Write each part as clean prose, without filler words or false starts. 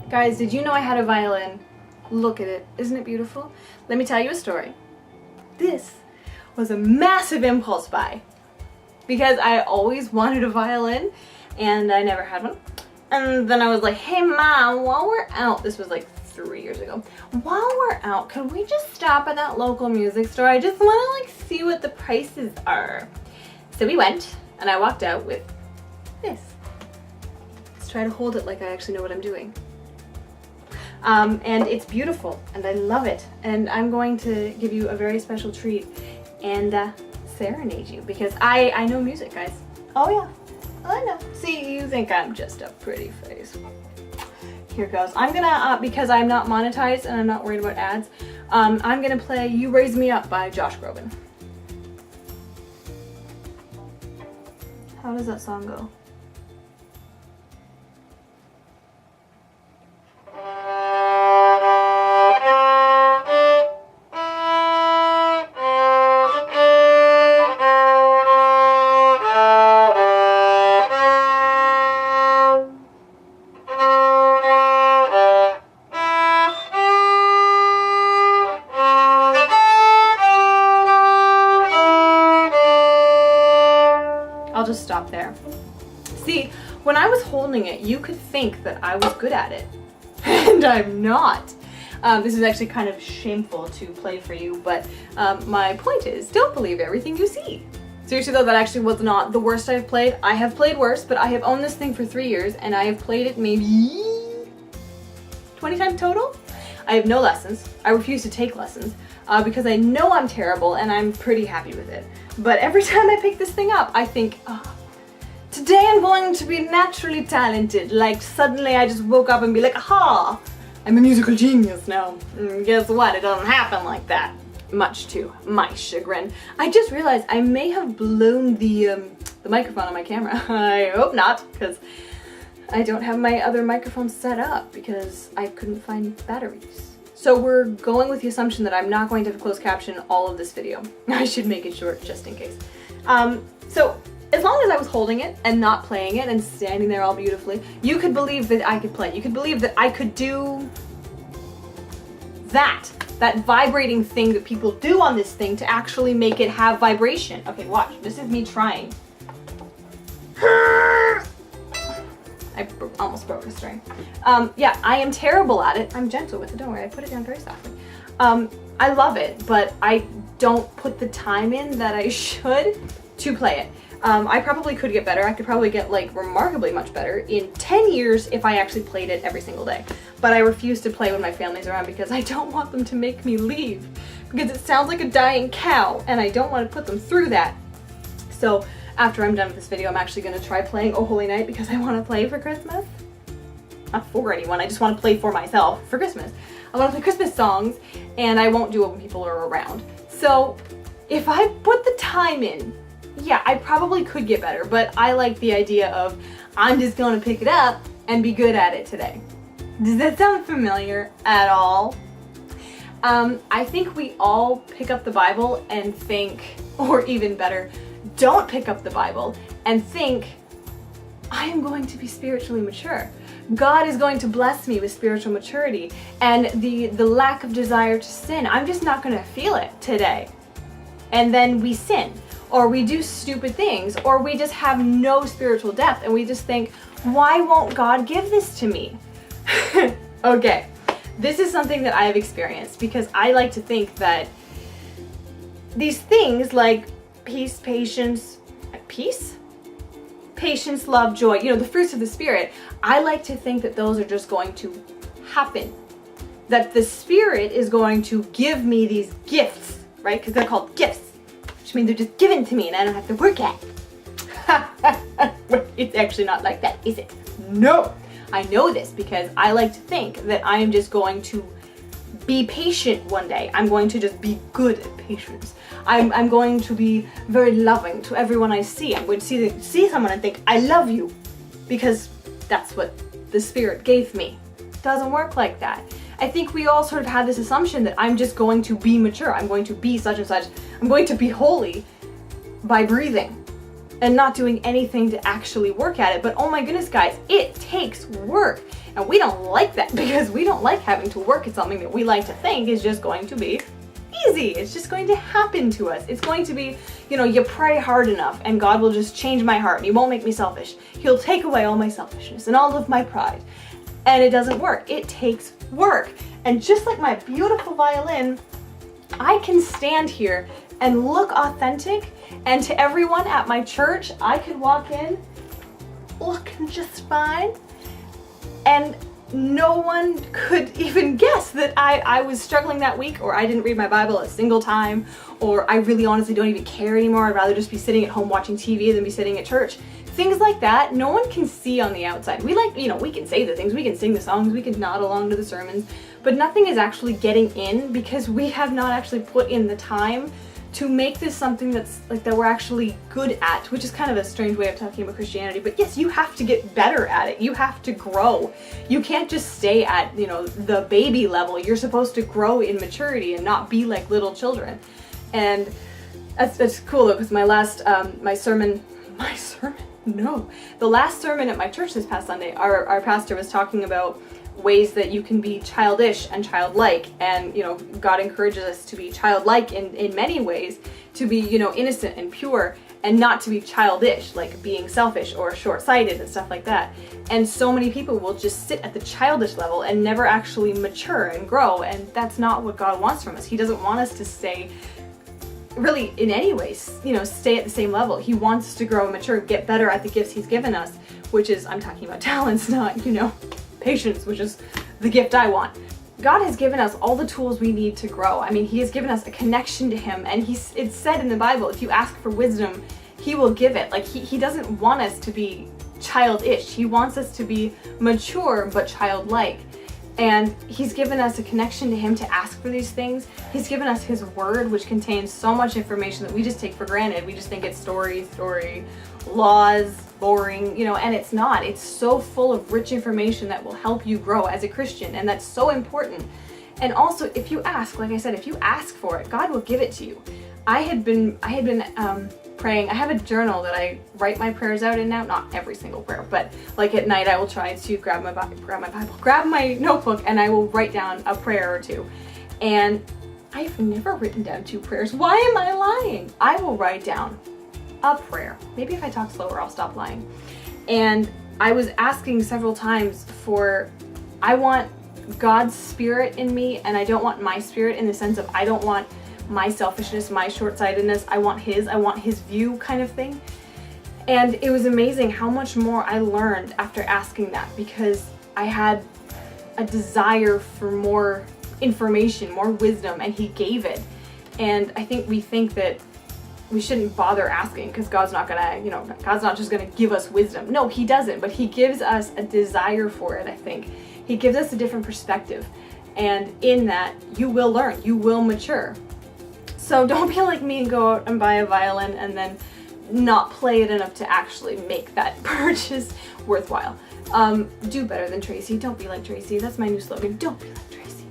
Guys, did you know I had a violin? Look at it. Isn't it beautiful? Let me tell you a story. This was a massive impulse buy because I always wanted a violin and I never had one. And then I was like, hey Mom, while we're out, this was like 3 years ago, while we're out, can we just stop at that local music store? I just want to like see what the prices are. So we went and I walked out with this. Let's try to hold it like I actually know what I'm doing. And it's beautiful and I love it, and I'm going to give you a very special treat and serenade you because I know music, guys. Oh yeah, I know. See, you think I'm just a pretty face. Here goes. I'm gonna, because I'm not monetized and I'm not worried about ads, I'm gonna play You Raise Me Up by Josh Groban. How does that song go? I'll just stop there. See, when I was holding it, you could think that I was good at it, and I'm not. This is actually kind of shameful to play for you, but my point is, don't believe everything you see. Seriously though, that actually was not the worst I've played. I have played worse, but I have owned this thing for 3 years, and I have played it maybe 20 times total. I have no lessons. I refuse to take lessons because I know I'm terrible and I'm pretty happy with it. But every time I pick this thing up, I think, oh, today I'm going to be naturally talented. Like suddenly I just woke up and be like, aha, I'm a musical genius now. And guess what? It doesn't happen like that. Much to my chagrin. I just realized I may have blown the microphone on my camera. I hope not, because I don't have my other microphone set up because I couldn't find batteries. So we're going with the assumption that I'm not going to have closed caption all of this video. I should make it short just in case. So as long as I was holding it and not playing it and standing there all beautifully, you could believe that I could play. You could believe that I could do that vibrating thing that people do on this thing to actually make it have vibration. Okay, watch. This is me trying. I almost broke a string. Yeah, I am terrible at it. I'm gentle with it, don't worry, I put it down very softly. I love it, but I don't put the time in that I should to play it. I probably could get better. I could probably get like remarkably much better in 10 years if I actually played it every single day. But I refuse to play when my family's around because I don't want them to make me leave. Because it sounds like a dying cow and I don't want to put them through that. So after I'm done with this video, I'm actually going to try playing Oh Holy Night because I want to play for Christmas. Not for anyone, I just want to play for myself for Christmas. I want to play Christmas songs and I won't do it when people are around. So if I put the time in, yeah, I probably could get better, but I like the idea of I'm just going to pick it up and be good at it today. Does that sound familiar at all? I think we all pick up the Bible and think, or even better, don't pick up the Bible and think, I am going to be spiritually mature. God is going to bless me with spiritual maturity and the lack of desire to sin. I'm just not going to feel it today. And then we sin, or we do stupid things, or we just have no spiritual depth and we just think, why won't God give this to me? Okay, this is something that I have experienced because I like to think that these things like peace, patience, love, joy, you know, the fruits of the Spirit, I like to think that those are just going to happen. That the Spirit is going to give me these gifts, right? Because they're called gifts, which means they're just given to me and I don't have to work at it. It's actually not like that, is it? No! I know this because I like to think that I am just going to be patient one day. I'm going to just be good at patience. I'm going to be very loving to everyone I see. I'm going to see someone and think, I love you, because that's what the Spirit gave me. It doesn't work like that. I think we all sort of have this assumption that I'm just going to be mature. I'm going to be such and such. I'm going to be holy by breathing. and not doing anything to actually work at it. But oh my goodness, guys, it takes work. And we don't like that because we don't like having to work at something that we like to think is just going to be easy. It's just going to happen to us. It's going to be, you pray hard enough and God will just change my heart and he won't make me selfish. He'll take away all my selfishness and all of my pride. And it doesn't work. It takes work. And just like my beautiful violin, I can stand here and look authentic, and to everyone at my church, I could walk in looking just fine, and no one could even guess that I was struggling that week, or I didn't read my Bible a single time, or I really honestly don't even care anymore. I'd rather just be sitting at home watching TV than be sitting at church. Things like that, no one can see on the outside. We can say the things, we can sing the songs, we can nod along to the sermons, but nothing is actually getting in because we have not actually put in the time to make this something that we're actually good at, which is kind of a strange way of talking about Christianity. But yes, you have to get better at it. You have to grow. You can't just stay at, the baby level. You're supposed to grow in maturity and not be like little children. And that's cool though, because the last sermon at my church this past Sunday, our pastor was talking about ways that you can be childish and childlike, and God encourages us to be childlike in many ways, to be innocent and pure, and not to be childish, like being selfish or short-sighted and stuff like that. And so many people will just sit at the childish level and never actually mature and grow, and that's not what God wants from us. He doesn't want us to stay really in any ways, stay at the same level. He wants us to grow and mature, get better at the gifts he's given us, which is, I'm talking about talents, not, patience, which is the gift I want. God has given us all the tools we need to grow. I mean, he has given us a connection to him, and it's said in the Bible, if you ask for wisdom, he will give it. Like, he doesn't want us to be childish. He wants us to be mature but childlike. And he's given us a connection to him to ask for these things. He's given us his word, which contains so much information that we just take for granted. We just think it's story, laws, boring, and it's not. It's so full of rich information that will help you grow as a Christian, and that's so important. And also, if you ask, like I said, if you ask for it, God will give it to you. I had been praying. I have a journal that I write my prayers out in now. Not every single prayer, but like at night I will try to grab my Bible, grab my notebook, and I will write down a prayer or two. And I've never written down 2 prayers. Why am I lying? I will write down a prayer. Maybe if I talk slower, I'll stop lying. And I was asking several times I want God's spirit in me, and I don't want my spirit in the sense of I don't want my selfishness, my short-sightedness. I want his view kind of thing. And it was amazing how much more I learned after asking that, because I had a desire for more information, more wisdom, and he gave it. And I think we think that we shouldn't bother asking because God's not just gonna give us wisdom. No, he doesn't, but he gives us a desire for it, I think. He gives us a different perspective. And in that, you will learn, you will mature. So don't be like me and go out and buy a violin and then not play it enough to actually make that purchase worthwhile. Do better than Tracy. Don't be like Tracy. That's my new slogan. Don't be like Tracy.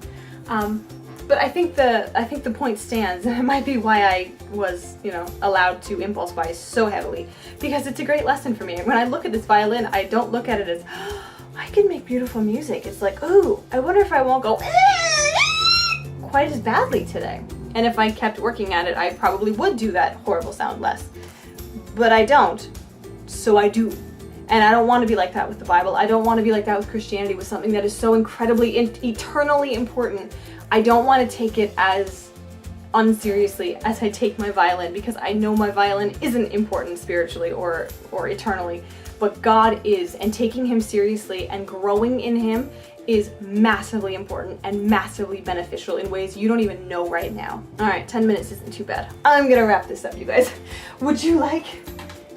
But I think the point stands, and it might be why I was, allowed to impulse buy so heavily, because it's a great lesson for me. When I look at this violin, I don't look at it as, I can make beautiful music. It's like, ooh, I wonder if I won't go quite as badly today. And if I kept working at it, I probably would do that horrible sound less. But I don't, so I do. And I don't want to be like that with the Bible. I don't want to be like that with Christianity, with something that is so incredibly, eternally important. I don't want to take it as unseriously as I take my violin, because I know my violin isn't important spiritually or eternally, but God is, and taking him seriously and growing in him is massively important and massively beneficial in ways you don't even know right now. All right, 10 minutes isn't too bad. I'm gonna wrap this up, you guys. Would you like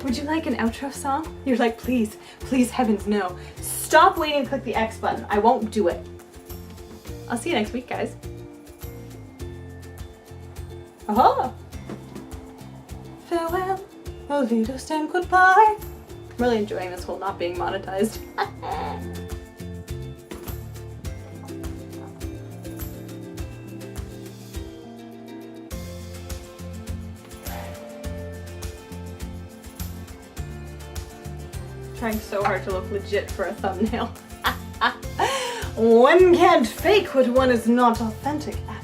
an outro song? You're like, please, heavens no. Stop waiting to click the X button. I won't do it. I'll see you next week, guys. Aha! Farewell, auf Wiedersehen, goodbye. I'm really enjoying this whole not being monetized. trying so hard to look legit for a thumbnail. One can't fake what one is not authentic at.